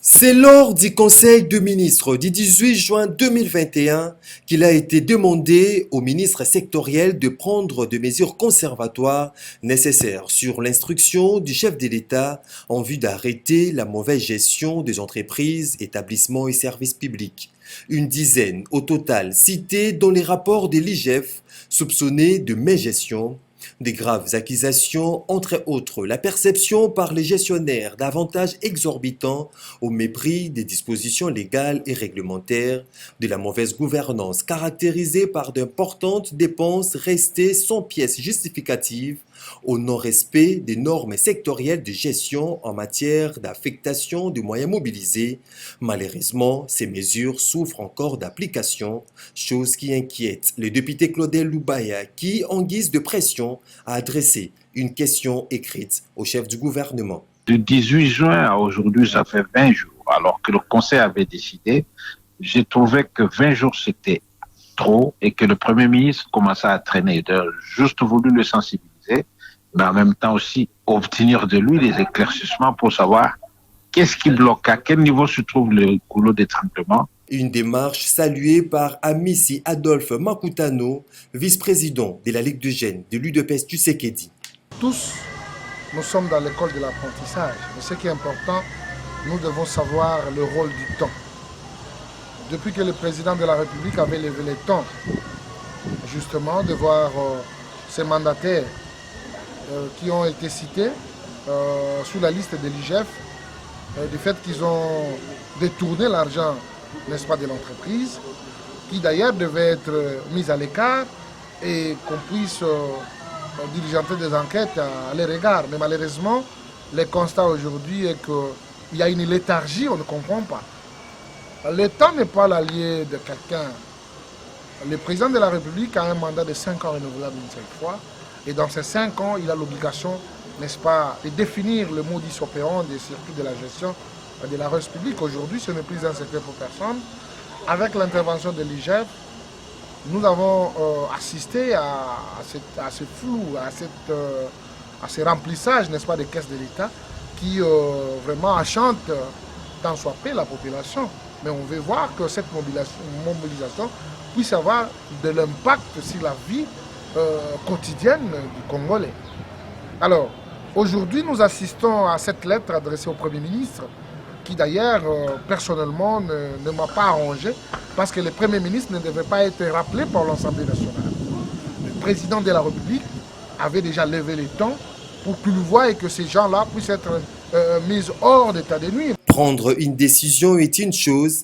C'est lors du Conseil de ministres du 18 juin 2021 qu'il a été demandé aux ministres sectoriels de prendre des mesures conservatoires nécessaires sur l'instruction du chef de l'État en vue d'arrêter la mauvaise gestion des entreprises, établissements et services publics. Une dizaine au total cités dans les rapports de l'IGF soupçonnés de mégestion. Des graves accusations, entre autres la perception par les gestionnaires d'avantages exorbitants au mépris des dispositions légales et réglementaires, de la mauvaise gouvernance caractérisée par d'importantes dépenses restées sans pièces justificatives, au non-respect des normes sectorielles de gestion en matière d'affectation des moyens mobilisés. Malheureusement, ces mesures souffrent encore d'application, chose qui inquiète le député Claudel Loubaya qui, en guise de pression, a adressé une question écrite au chef du gouvernement. Du 18 juin à aujourd'hui, ça fait 20 jours. Alors que le Conseil avait décidé, j'ai trouvé que 20 jours c'était trop et que le Premier ministre commençait à traîner. J'ai juste voulu le sensibiliser, mais en même temps aussi obtenir de lui des éclaircissements pour savoir qu'est-ce qui bloque, à quel niveau se trouve le goulot d'étranglement. Une démarche saluée par Amissi Adolphe Makutano, vice-président de la Ligue de Jeunes de l'UDPS Tshisekedi. Tous, nous sommes dans l'école de l'apprentissage. Mais ce qui est important, nous devons savoir le rôle du temps. Depuis que le président de la République avait levé les temps, justement, de voir ces mandataires qui ont été cités sous la liste de l'IGF, du fait qu'ils ont détourné l'argent, n'est-ce pas, de l'entreprise, qui d'ailleurs devait être mise à l'écart et qu'on puisse diligenter des enquêtes à leur égard. Mais malheureusement, le constat aujourd'hui est qu'il y a une léthargie, on ne comprend pas. Le temps n'est pas l'allié de quelqu'un. Le président de la République a un mandat de 5 ans renouvelable une seule fois. Et dans ces 5 ans, il a l'obligation, n'est-ce pas, de définir le modus operandi des circuits de la gestion de la recette publique. Aujourd'hui, ce n'est plus un secret pour personne. Avec l'intervention de l'IGF, nous avons assisté à ce flou, à ce remplissage, n'est-ce pas, des caisses de l'État qui vraiment achante tant soit peu la population. Mais on veut voir que cette mobilisation puisse avoir de l'impact sur la vie quotidienne du Congolais. Alors, aujourd'hui, nous assistons à cette lettre adressée au Premier ministre, qui d'ailleurs, personnellement, ne m'a pas arrangé, parce que le Premier ministre ne devait pas être rappelé par l'Assemblée nationale. Le président de la République avait déjà levé les temps pour qu'il voie et que ces gens-là puissent être mis hors d'état de nuire. Prendre une décision est une chose,